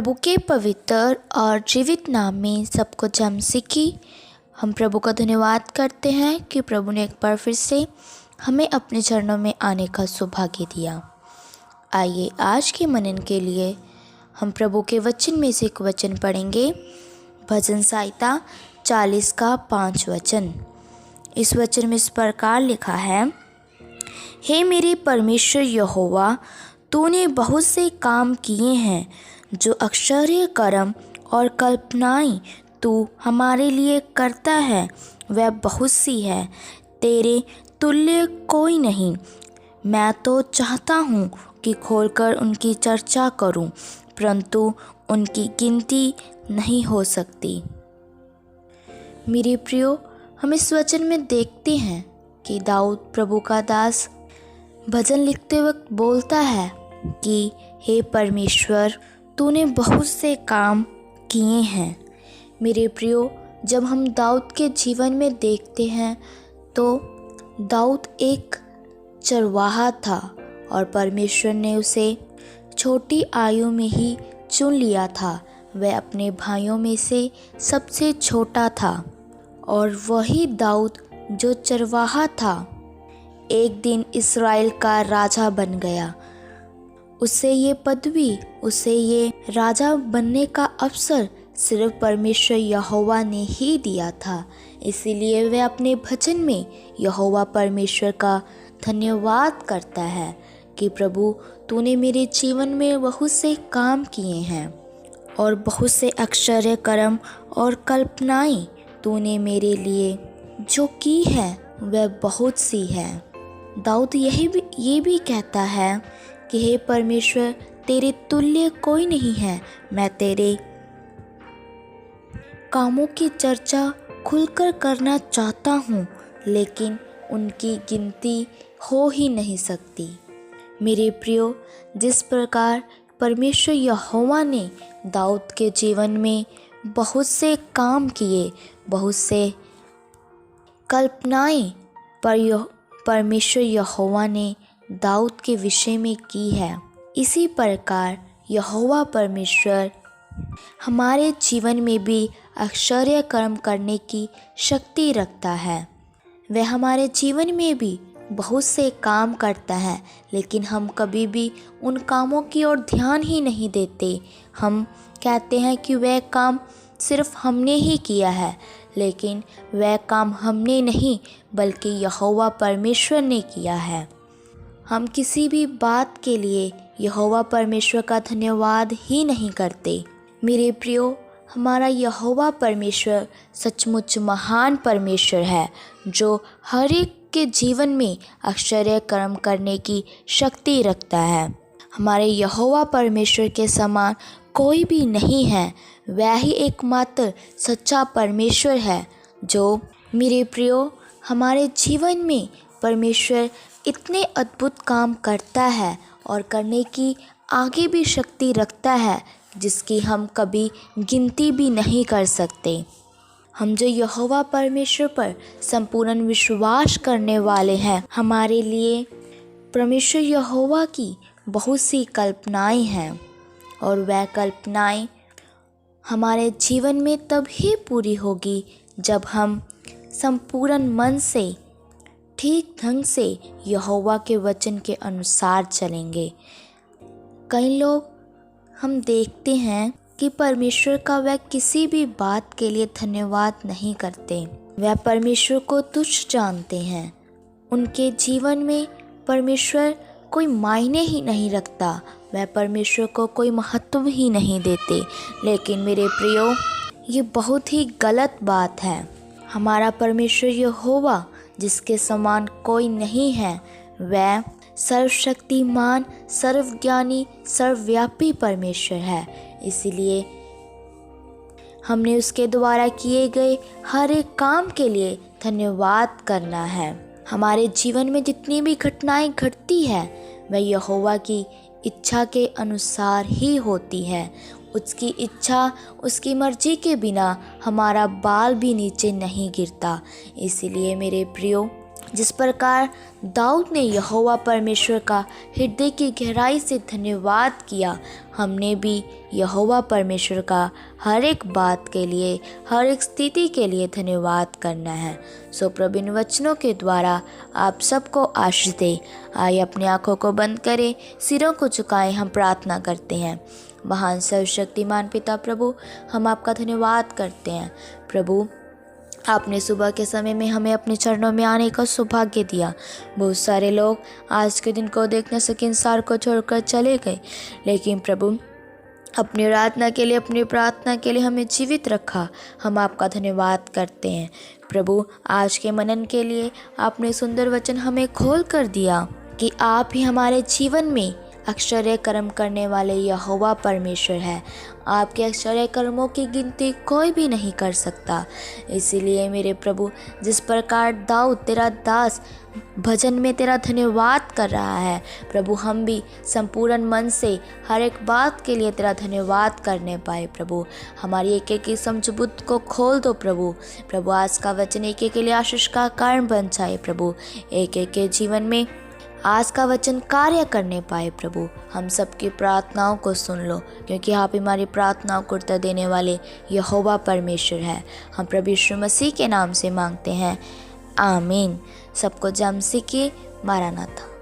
प्रभु के पवित्र और जीवित नाम में सबको जय मसीह की। हम प्रभु का धन्यवाद करते हैं कि प्रभु ने एक बार फिर से हमें अपने चरणों में आने का सौभाग्य दिया। आइए आज के मनन के लिए हम प्रभु के वचन में से एक वचन पढ़ेंगे। भजन संहिता 40 का 5 वचन। इस वचन में इस प्रकार लिखा है, हे मेरे परमेश्वर यहोवा, तूने बहुत से काम किए हैं, जो आश्चर्य कर्म और कल्पनाएं तू हमारे लिए करता है वह बहुत सी है, तेरे तुल्य कोई नहीं। मैं तो चाहता हूँ कि खोलकर उनकी चर्चा करूँ, परंतु उनकी गिनती नहीं हो सकती। मेरे प्रियो, हम इस वचन में देखते हैं कि दाऊद प्रभु का दास भजन लिखते वक्त बोलता है कि हे परमेश्वर, तूने बहुत से काम किए हैं। मेरे प्रियो, जब हम दाऊद के जीवन में देखते हैं तो दाऊद एक चरवाहा था और परमेश्वर ने उसे छोटी आयु में ही चुन लिया था। वह अपने भाइयों में से सबसे छोटा था और वही दाऊद जो चरवाहा था एक दिन इस्राएल का राजा बन गया। उसे ये पदवी, उसे ये राजा बनने का अवसर सिर्फ परमेश्वर यहोवा ने ही दिया था। इसीलिए वह अपने भजन में यहोवा परमेश्वर का धन्यवाद करता है कि प्रभु, तूने मेरे जीवन में बहुत से काम किए हैं और बहुत से आश्चर्य कर्म और कल्पनाएं तूने मेरे लिए जो की है वह बहुत सी है। दाऊद ये भी कहता है कि हे परमेश्वर, तेरे तुल्य कोई नहीं है। मैं तेरे कामों की चर्चा खुलकर करना चाहता हूँ, लेकिन उनकी गिनती हो ही नहीं सकती। मेरे प्रियो, जिस प्रकार परमेश्वर यहोवा ने दाऊद के जीवन में बहुत से काम किए, बहुत से कल्पनाएं परमेश्वर यहोवा ने दाऊद के विषय में की है, इसी प्रकार यहोवा परमेश्वर हमारे जीवन में भी आश्चर्य कर्म करने की शक्ति रखता है। वह हमारे जीवन में भी बहुत से काम करता है, लेकिन हम कभी भी उन कामों की ओर ध्यान ही नहीं देते। हम कहते हैं कि वह काम सिर्फ हमने ही किया है, लेकिन वह काम हमने नहीं बल्कि यहोवा परमेश्वर ने किया है। हम किसी भी बात के लिए यहोवा परमेश्वर का धन्यवाद ही नहीं करते। मेरे प्रियो, हमारा यहोवा परमेश्वर सचमुच महान परमेश्वर है, जो हर एक के जीवन में आश्चर्य कर्म करने की शक्ति रखता है। हमारे यहोवा परमेश्वर के समान कोई भी नहीं है। वह ही एकमात्र सच्चा परमेश्वर है। जो मेरे प्रियो, हमारे जीवन में परमेश्वर इतने अद्भुत काम करता है और करने की आगे भी शक्ति रखता है, जिसकी हम कभी गिनती भी नहीं कर सकते। हम जो यहोवा परमेश्वर पर संपूर्ण विश्वास करने वाले हैं, हमारे लिए परमेश्वर यहोवा की बहुत सी कल्पनाएं हैं और वह कल्पनाएं हमारे जीवन में तब ही पूरी होगी जब हम संपूर्ण मन से ठीक ढंग से यहोवा के वचन के अनुसार चलेंगे। कई लोग हम देखते हैं कि परमेश्वर का वह किसी भी बात के लिए धन्यवाद नहीं करते। वह परमेश्वर को तुच्छ जानते हैं। उनके जीवन में परमेश्वर कोई मायने ही नहीं रखता। वह परमेश्वर को कोई महत्व ही नहीं देते। लेकिन मेरे प्रियो, ये बहुत ही गलत बात है। हमारा परमेश्वर यहोवा, जिसके समान कोई नहीं है, वह सर्वशक्तिमान, सर्वज्ञानी, सर्वव्यापी परमेश्वर है। इसलिए हमने उसके द्वारा किए गए हर एक काम के लिए धन्यवाद करना है। हमारे जीवन में जितनी भी घटनाएं घटती है, वह यहोवा की इच्छा के अनुसार ही होती है। उसकी इच्छा, उसकी मर्जी के बिना हमारा बाल भी नीचे नहीं गिरता। इसलिए मेरे प्रियो, जिस प्रकार दाऊद ने यहोवा परमेश्वर का हृदय की गहराई से धन्यवाद किया, हमने भी यहोवा परमेश्वर का हर एक बात के लिए, हर एक स्थिति के लिए धन्यवाद करना है। सो प्रभु इन वचनों के द्वारा आप सबको आशीष दे। आइए अपनी आंखों को बंद करें, सिरों को झुकाएं, हम प्रार्थना करते हैं। महान सर्वशक्तिमान पिता प्रभु, हम आपका धन्यवाद करते हैं। प्रभु, आपने सुबह के समय में हमें अपने चरणों में आने का सौभाग्य दिया। बहुत सारे लोग आज के दिन को देख न सके, इंसान को छोड़कर चले गए, लेकिन प्रभु अपनी आराधना के लिए, अपनी प्रार्थना के लिए हमें जीवित रखा। हम आपका धन्यवाद करते हैं। प्रभु, आज के मनन के लिए आपने सुंदर वचन हमें खोल कर दिया कि आप ही हमारे जीवन में आश्चर्य कर्म करने वाले यहोवा परमेश्वर है। आपके आश्चर्य कर्मों की गिनती कोई भी नहीं कर सकता। इसीलिए मेरे प्रभु, जिस प्रकार दाऊद तेरा दास भजन में तेरा धन्यवाद कर रहा है, प्रभु हम भी संपूर्ण मन से हर एक बात के लिए तेरा धन्यवाद करने पाए। प्रभु, हमारी एक एक समझ बुद्धि को खोल दो प्रभु। प्रभु, आज का वचन एक एक के लिए आशीष का कारण बन जाए। प्रभु, एक एक के जीवन में आज का वचन कार्य करने पाए। प्रभु, हम सबकी प्रार्थनाओं को सुन लो, क्योंकि आप हमारी प्रार्थनाओं को उत्तर देने वाले यहोवा परमेश्वर है। हम प्रभु यीशु मसीह के नाम से मांगते हैं, आमीन। सबको जय मसीह की। मारानाथा।